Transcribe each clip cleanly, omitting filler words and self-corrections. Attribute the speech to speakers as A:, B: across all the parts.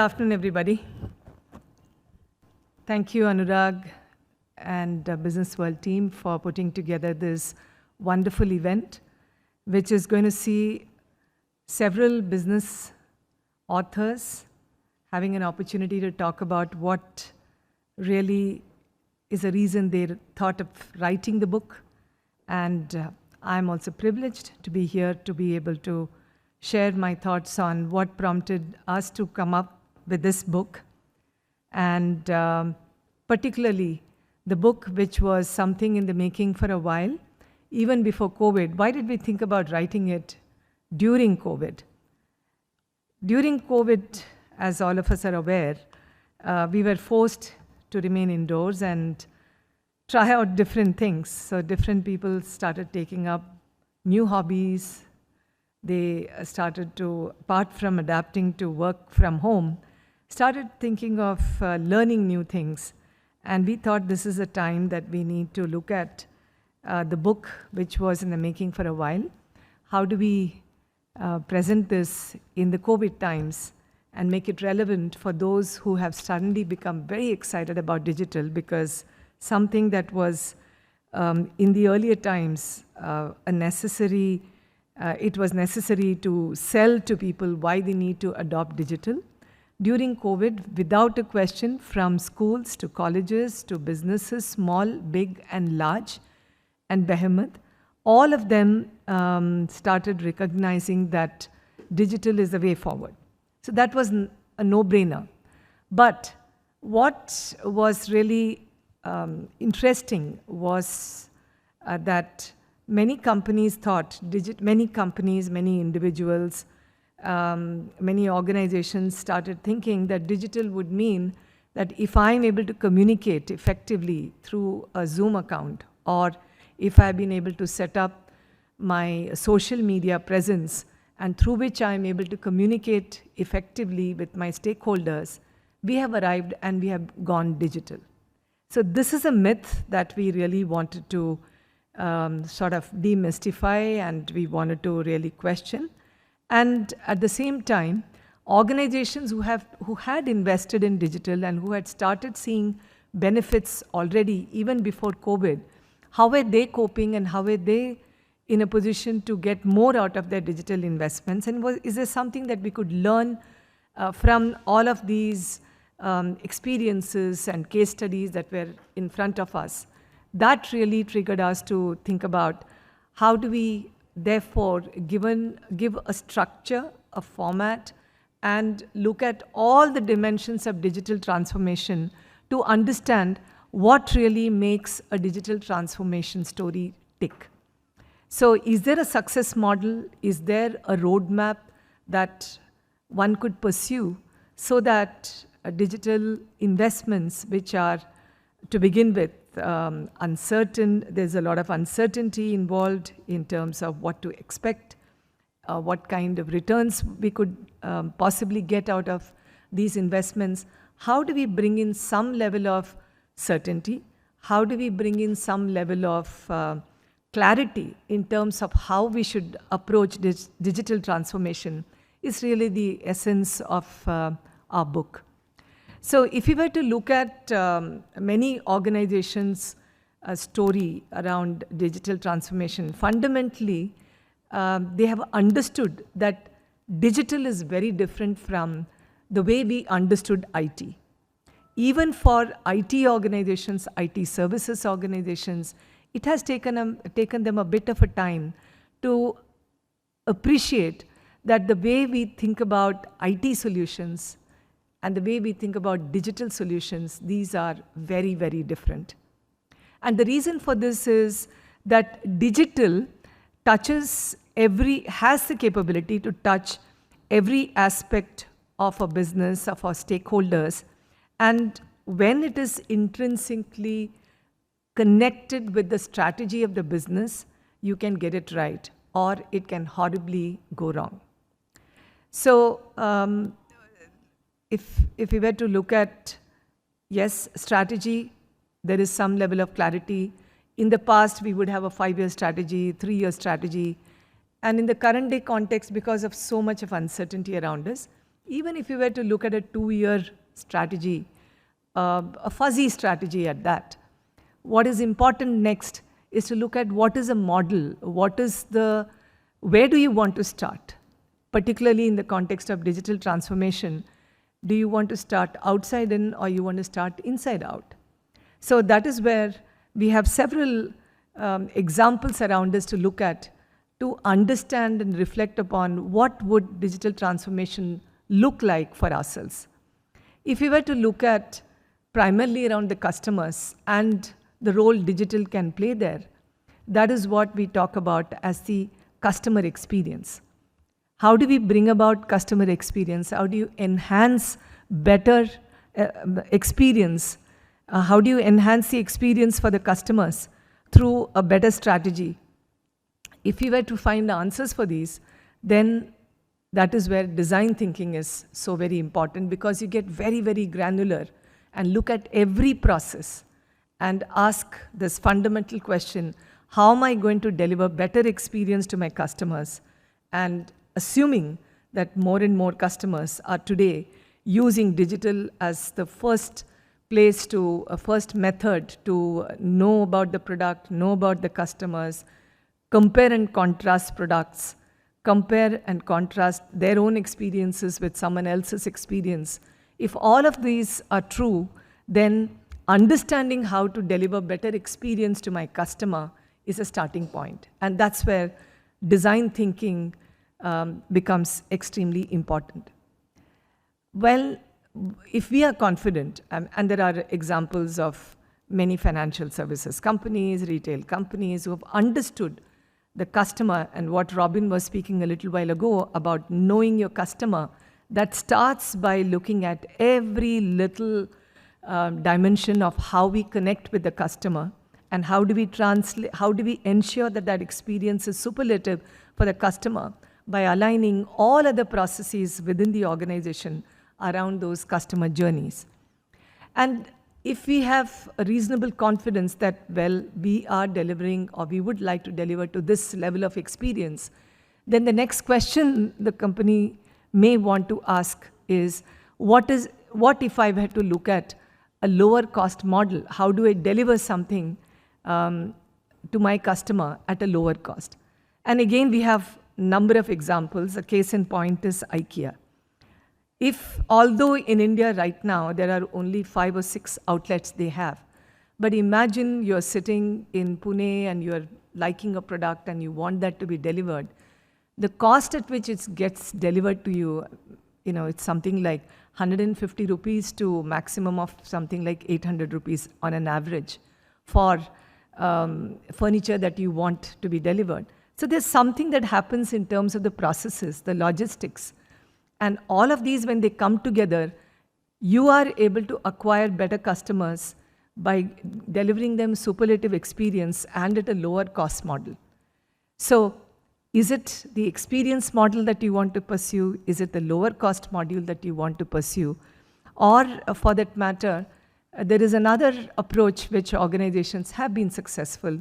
A: afternoon, everybody. Thank you, Anurag and Business World team for putting together this wonderful event, which is going to see several business authors having an opportunity to talk about what really is a reason they thought of writing the book. And I'm also privileged to be here to be able to share my thoughts on what prompted us to come up with this book. And particularly the book, which was something in the making for a while, even before COVID. Why did we think about writing it during COVID? During COVID, as all of us are aware, we were forced to remain indoors and try out different things. So different people started taking up new hobbies. They started to, apart from adapting to work from home, started thinking of learning new things. And we thought this is a time that we need to look at the book, which was in the making for a while. How do we present this in the COVID times and make it relevant for those who have suddenly become very excited about digital, because something that was in the earlier times it was necessary to sell to people why they need to adopt digital. During COVID, without a question, from schools to colleges to businesses, small, big and large and behemoth, all of them started recognizing that digital is the way forward. So that was a no-brainer. But what was really interesting was that many companies thought, many individuals, many organizations started thinking that digital would mean that if I'm able to communicate effectively through a Zoom account, or if I've been able to set up my social media presence and through which I'm able to communicate effectively with my stakeholders, we have arrived and we have gone digital. So this is a myth that we really wanted to sort of demystify, and we wanted to really question. And at the same time, organizations who had invested in digital and who had started seeing benefits already even before COVID, how were they coping and how were they in a position to get more out of their digital investments? And is there something that we could learn from all of these experiences and case studies that were in front of us? That really triggered us to think about how do we therefore give a structure, a format, and look at all the dimensions of digital transformation to understand what really makes a digital transformation story tick. So is there a success model? Is there a roadmap that one could pursue so that digital investments, which are to begin with uncertain, there's a lot of uncertainty involved in terms of what to expect, what kind of returns we could possibly get out of these investments. How do we bring in some level of certainty? How do we bring in some level of clarity in terms of how we should approach this digital transformation is really the essence of our book. So if we were to look at many organizations' story around digital transformation, fundamentally, they have understood that digital is very different from the way we understood IT. Even for IT organizations, IT services organizations, it has taken them a bit of a time to appreciate that the way we think about IT solutions and the way we think about digital solutions, these are very, very different. And the reason for this is that digital has the capability to touch every aspect of a business, of our stakeholders. And when it is intrinsically connected with the strategy of the business, you can get it right, or it can horribly go wrong. So if we were to look at, yes, strategy, there is some level of clarity. In the past, we would have a 5-year strategy, 3-year strategy. And in the current day context, because of so much of uncertainty around us, even if you were to look at a 2-year strategy, a fuzzy strategy at that, what is important next is to look at what is a model, where do you want to start? Particularly in the context of digital transformation, do you want to start outside in or you want to start inside out? So that is where we have several examples around us to look at, to understand and reflect upon what would digital transformation look like for ourselves. If we were to look at primarily around the customers and the role digital can play there, that is what we talk about as the customer experience. How do we bring about customer experience? How do you enhance better experience? How do you enhance the experience for the customers through a better strategy? If you were to find answers for these, then that is where design thinking is so very important, because you get very, very granular and look at every process and ask this fundamental question: how am I going to deliver better experience to my customers? And assuming that more and more customers are today using digital as the first place to, first method to know about the product, know about the customers, compare and contrast products, compare and contrast their own experiences with someone else's experience. If all of these are true, then understanding how to deliver better experience to my customer is a starting point. And that's where design thinking becomes extremely important. Well, if we are confident, and there are examples of many financial services companies, retail companies who have understood the customer, and what Robin was speaking a little while ago about knowing your customer, that starts by looking at every little dimension of how we connect with the customer, and how do we ensure that that experience is superlative for the customer by aligning all other processes within the organization around those customer journeys. And if we have a reasonable confidence that, well, we are delivering or we would like to deliver to this level of experience, then the next question the company may want to ask is, what if I had to look at a lower cost model? How do I deliver something to my customer at a lower cost? And again, we have a number of examples. A case in point is IKEA. Although in India right now, there are only 5 or 6 outlets they have, but imagine you're sitting in Pune and you're liking a product and you want that to be delivered. The cost at which it gets delivered to you, it's something like 150 rupees to maximum of something like 800 rupees on an average for furniture that you want to be delivered. So there's something that happens in terms of the processes, the logistics. And all of these, when they come together, you are able to acquire better customers by delivering them superlative experience and at a lower cost model. So is it the experience model that you want to pursue? Is it the lower cost module that you want to pursue? Or for that matter, there is another approach which organizations have been successful,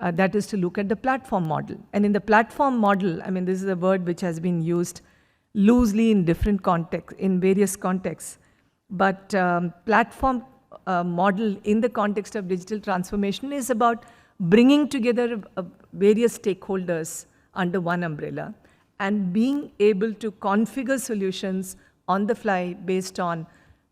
A: that is to look at the platform model. And in the platform model, this is a word which has been used loosely in different contexts, in various contexts. But platform model in the context of digital transformation is about bringing together various stakeholders under one umbrella and being able to configure solutions on the fly based on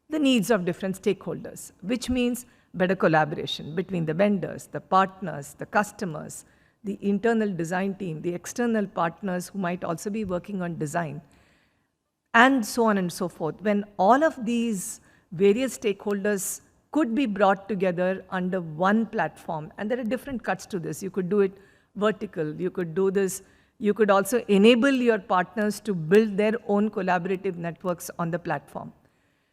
A: the needs of different stakeholders, which means better collaboration between the vendors, the partners, the customers, the internal design team, the external partners who might also be working on design, and so on and so forth. When all of these various stakeholders could be brought together under one platform, and there are different cuts to this. You could do it vertical, you could do this, you could also enable your partners to build their own collaborative networks on the platform.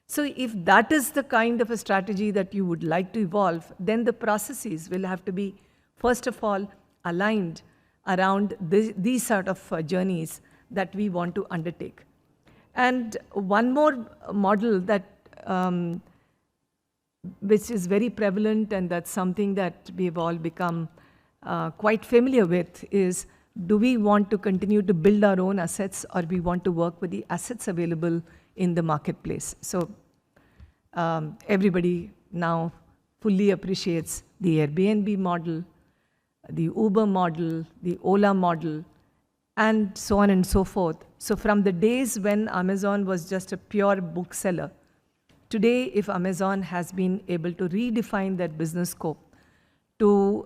A: So if that is the kind of a strategy that you would like to evolve, then the processes will have to be, first of all, aligned around these sort of journeys that we want to undertake. And one more model that which is very prevalent, and that's something that we've all become quite familiar with, is, do we want to continue to build our own assets, or we want to work with the assets available in the marketplace. So everybody now fully appreciates the Airbnb model, the Uber model, the Ola model, and so on and so forth. So from the days when Amazon was just a pure bookseller, today if Amazon has been able to redefine that business scope to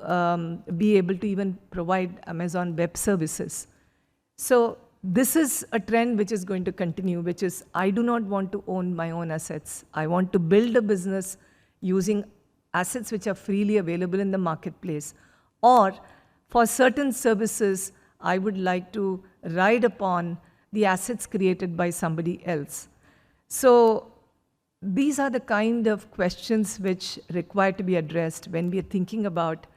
A: be able to even provide Amazon Web Services. So this is a trend which is going to continue, which is I do not want to own my own assets. I want to build a business using assets which are freely available in the marketplace. Or for certain services, I would like to ride upon the assets created by somebody else. So these are the kind of questions which require to be addressed when we are thinking about,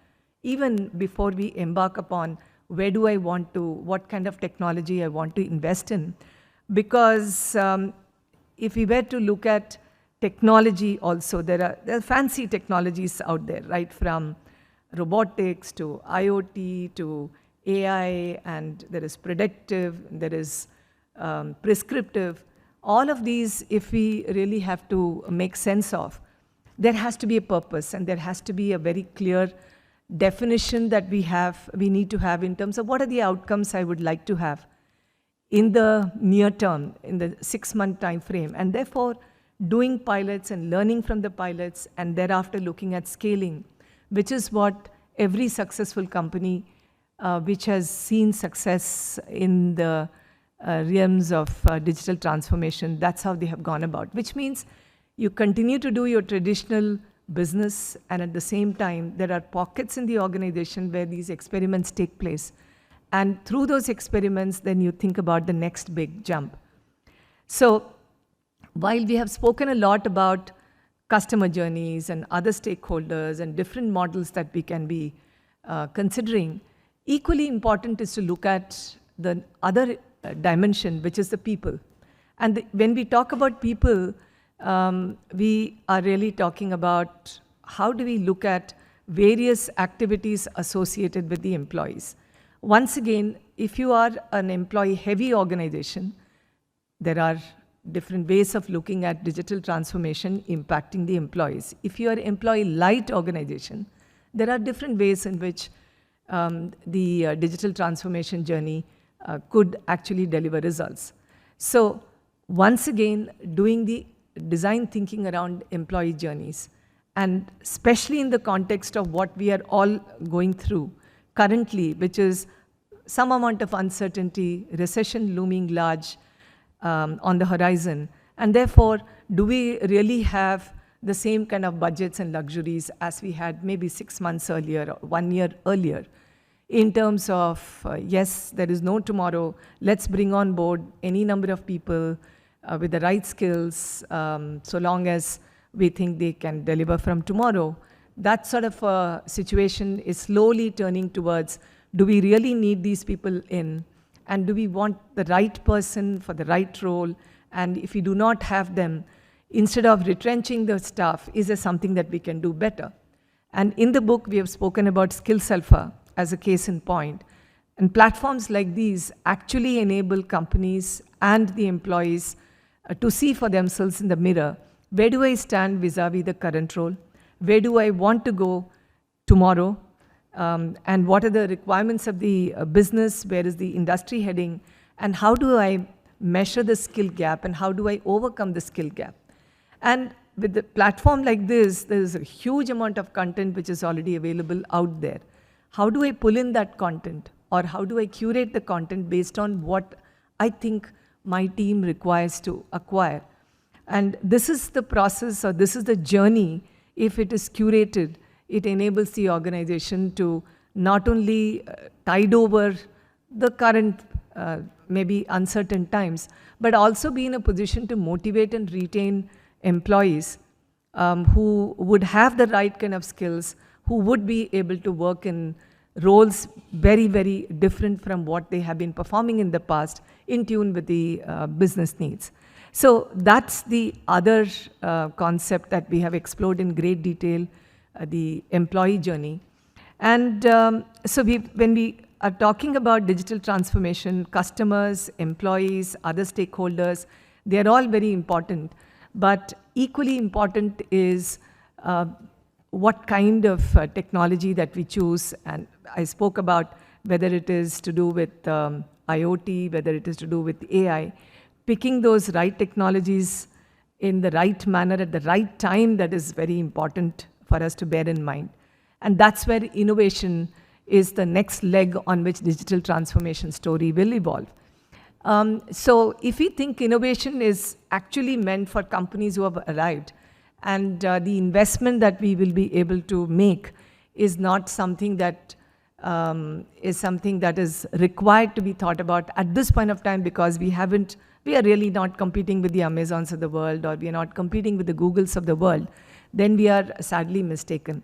A: even before we embark upon where do I want to, what kind of technology I want to invest in. Because if we were to look at technology also, there are fancy technologies out there, right from robotics to IoT to AI, and there is predictive, there is prescriptive. All of these, if we really have to make sense of, there has to be a purpose and there has to be a very clear definition that we need to have in terms of what are the outcomes I would like to have in the near term, in the 6-month time frame. And therefore, doing pilots and learning from the pilots and thereafter looking at scaling, which is what every successful company which has seen success in the realms of digital transformation, that's how they have gone about, which means you continue to do your traditional business, and at the same time, there are pockets in the organization where these experiments take place. And through those experiments, then you think about the next big jump. So while we have spoken a lot about customer journeys and other stakeholders and different models that we can be considering, equally important is to look at the other dimension, which is the people. And when we talk about people, we are really talking about how do we look at various activities associated with the employees. Once again, if you are an employee-heavy organization, there are different ways of looking at digital transformation impacting the employees. If you are an employee-light organization, there are different ways in which the digital transformation journey could actually deliver results. So once again, doing the design thinking around employee journeys, and especially in the context of what we are all going through currently, which is some amount of uncertainty, recession looming large on the horizon, and therefore, do we really have the same kind of budgets and luxuries as we had maybe 6 months earlier or 1 year earlier? In terms of, yes, there is no tomorrow, let's bring on board any number of people with the right skills, so long as we think they can deliver from tomorrow. That sort of a situation is slowly turning towards, do we really need these people in? And do we want the right person for the right role? And if we do not have them, instead of retrenching the staff, is there something that we can do better? And in the book, we have spoken about Skills Alpha as a case in point. And platforms like these actually enable companies and the employees to see for themselves in the mirror, where do I stand vis-a-vis the current role? Where do I want to go tomorrow? And what are the requirements of the business? Where is the industry heading? And how do I measure the skill gap? And how do I overcome the skill gap? And with a platform like this, there's a huge amount of content which is already available out there. How do I pull in that content? Or how do I curate the content based on what I think my team requires to acquire? And this is the process, or this is the journey. If it is curated, it enables the organization to not only tide over the current maybe uncertain times, but also be in a position to motivate and retain employees who would have the right kind of skills, who would be able to work in roles very, very different from what they have been performing in the past, in tune with the business needs. So that's the other concept that we have explored in great detail, the employee journey. And so when we are talking about digital transformation, customers, employees, other stakeholders, They are all very important, but equally important is what kind of technology that we choose. And I spoke about whether it is to do with IoT, whether it is to do with AI, picking those right technologies in the right manner at the right time, that is very important for us to bear in mind. And that's where innovation is the next leg on which digital transformation story will evolve. So if we think innovation is actually meant for companies who have arrived, and the investment that we will be able to make is not something that is required to be thought about at this point of time, because we are really not competing with the Amazons of the world, or we are not competing with the Googles of the world, then we are sadly mistaken.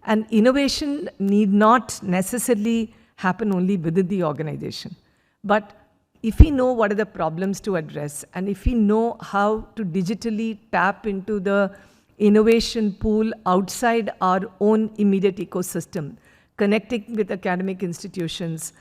A: And innovation need not necessarily happen only within the organization. But if we know what are the problems to address, and if we know how to digitally tap into the innovation pool outside our own immediate ecosystem, connecting with academic institutions,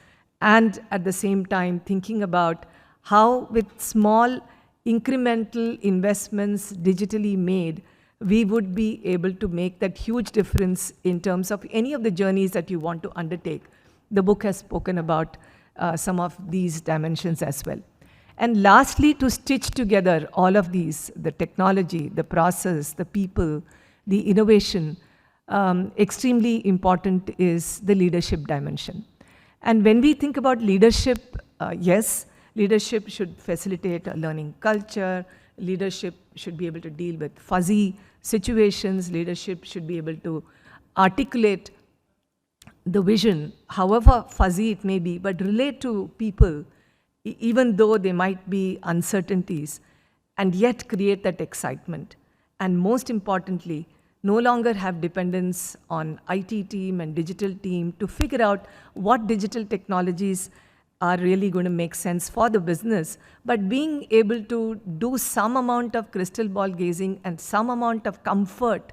A: and at the same time thinking about how with small incremental investments digitally made, we would be able to make that huge difference in terms of any of the journeys that you want to undertake. The book has spoken about some of these dimensions as well. And lastly, to stitch together all of these, the technology, the process, the people, the innovation, extremely important is the leadership dimension. And when we think about leadership, yes, leadership should facilitate a learning culture. Leadership should be able to deal with fuzzy situations. Leadership should be able to articulate the vision, however fuzzy it may be, but relate to people, even though there might be uncertainties, and yet create that excitement. And most importantly, no longer have dependence on IT team and digital team to figure out what digital technologies are really going to make sense for the business, but being able to do some amount of crystal ball gazing and some amount of comfort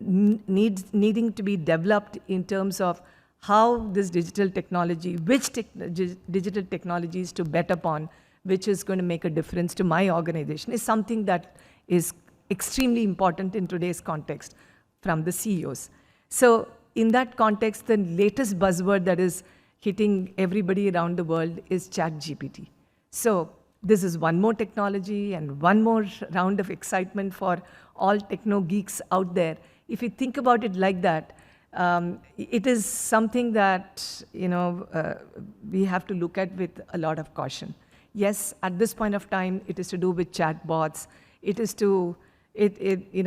A: needing to be developed in terms of how this digital technology, digital technologies to bet upon, which is going to make a difference to my organization, is something that is extremely important in today's context from the CEOs. So in that context, the latest buzzword that is hitting everybody around the world is ChatGPT. So this is one more technology and one more round of excitement for all techno geeks out there. If you think about it like that, it is something that we have to look at with a lot of caution. Yes, at this point of time, it is to do with chatbots. It is to,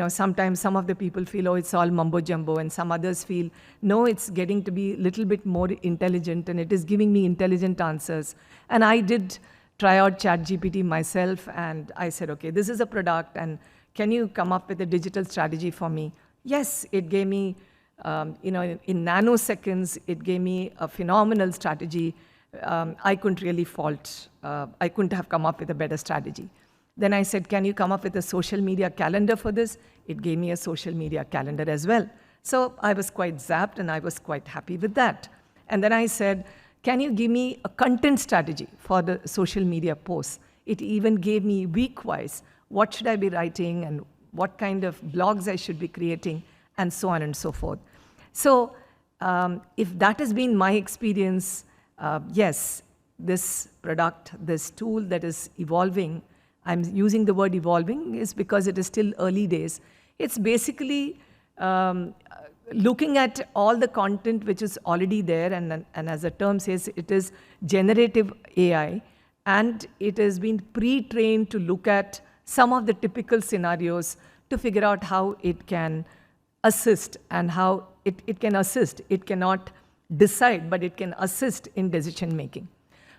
A: sometimes some of the people feel, oh, it's all mumbo jumbo, and some others feel, no, it's getting to be a little bit more intelligent, and it is giving me intelligent answers. And I did try out ChatGPT myself, and I said, okay, this is a product, and can you come up with a digital strategy for me? Yes, it gave me, in nanoseconds, it gave me a phenomenal strategy. I couldn't really fault. I couldn't have come up with a better strategy. Then I said, can you come up with a social media calendar for this? It gave me a social media calendar as well. So I was quite zapped, and I was quite happy with that. And then I said, can you give me a content strategy for the social media posts? It even gave me week-wise, what should I be writing and what kind of blogs I should be creating, and so on and so forth. So if that has been my experience, yes, this product, this tool that is evolving, I'm using the word evolving is because it is still early days. It's basically looking at all the content which is already there, and as the term says, it is generative AI, and it has been pre-trained to look at some of the typical scenarios to figure out how it can assist, and how it can assist. It cannot decide, but it can assist in decision making.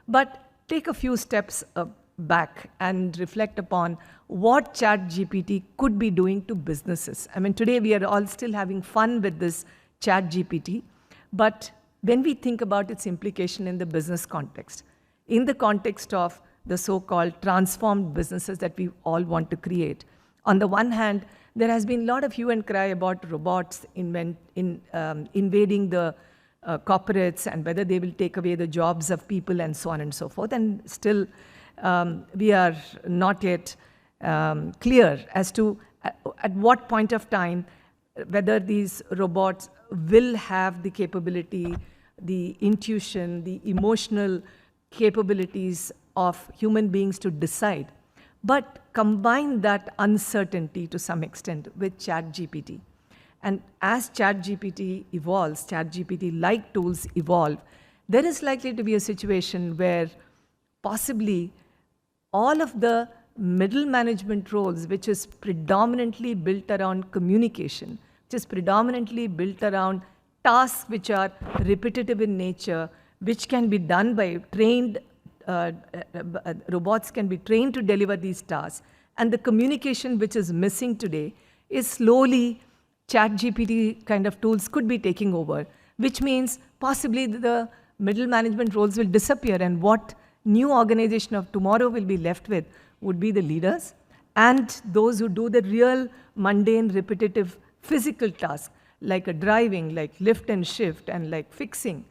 A: But take a few steps back and reflect upon what ChatGPT could be doing to businesses. I mean, today we are all still having fun with this ChatGPT, but when we think about its implication in the business context, in the context of the so-called transformed businesses that we all want to create, on the one hand, there has been a lot of hue and cry about robots invading the corporates, and whether they will take away the jobs of people, and so on and so forth. And still, we are not yet clear as to at what point of time whether these robots will have the capability, the intuition, the emotional capabilities of human beings to decide. But combine that uncertainty to some extent with ChatGPT. And as ChatGPT evolves, ChatGPT-like tools evolve, there is likely to be a situation where possibly all of the middle management roles, which is predominantly built around communication, which is predominantly built around tasks which are repetitive in nature, which can be done by trained robots can be trained to deliver these tasks. And the communication which is missing today is slowly ChatGPT kind of tools could be taking over, which means possibly the middle management roles will disappear, and what new organization of tomorrow will be left with would be the leaders and those who do the real mundane, repetitive, physical tasks, like a driving, like lift and shift, and like fixing,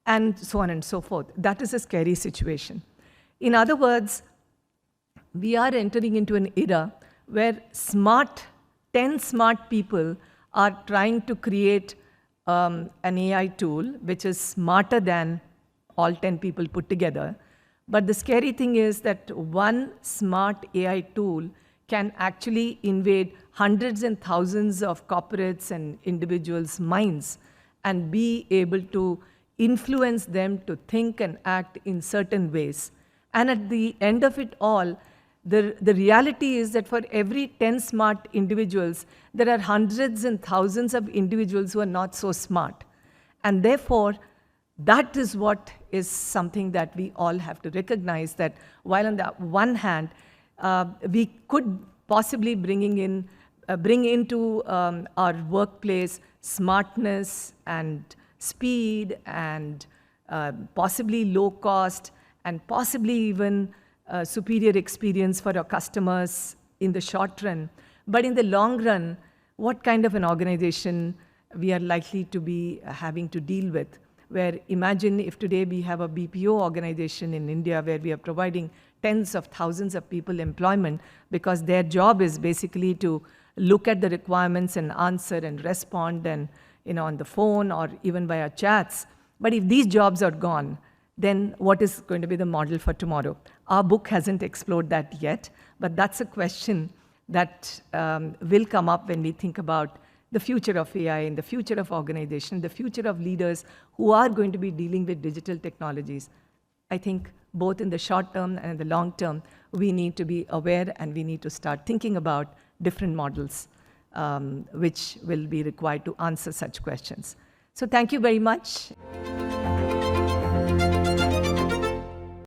A: and so on and so forth. That is a scary situation. In other words, we are entering into an era where 10 smart people are trying to create an AI tool which is smarter than all 10 people put together. But the scary thing is that one smart AI tool can actually invade hundreds and thousands of corporates and individuals' minds and be able to influence them to think and act in certain ways. And at the end of it all, the reality is that for every 10 smart individuals, there are hundreds and thousands of individuals who are not so smart. And therefore, that is what is something that we all have to recognize, that while on the one hand, we could possibly bring into our workplace smartness and speed and possibly low cost and possibly even superior experience for our customers in the short run. But in the long run, what kind of an organization we are likely to be having to deal with? Where imagine if today we have a BPO organization in India where we are providing tens of thousands of people employment because their job is basically to look at the requirements and answer and respond and on the phone or even via chats. But if these jobs are gone, then what is going to be the model for tomorrow? Our book hasn't explored that yet, but that's a question that will come up when we think about the future of AI and the future of organization, the future of leaders who are going to be dealing with digital technologies. I think both in the short term and in the long term, we need to be aware and we need to start thinking about different models which will be required to answer such questions. So thank you very much.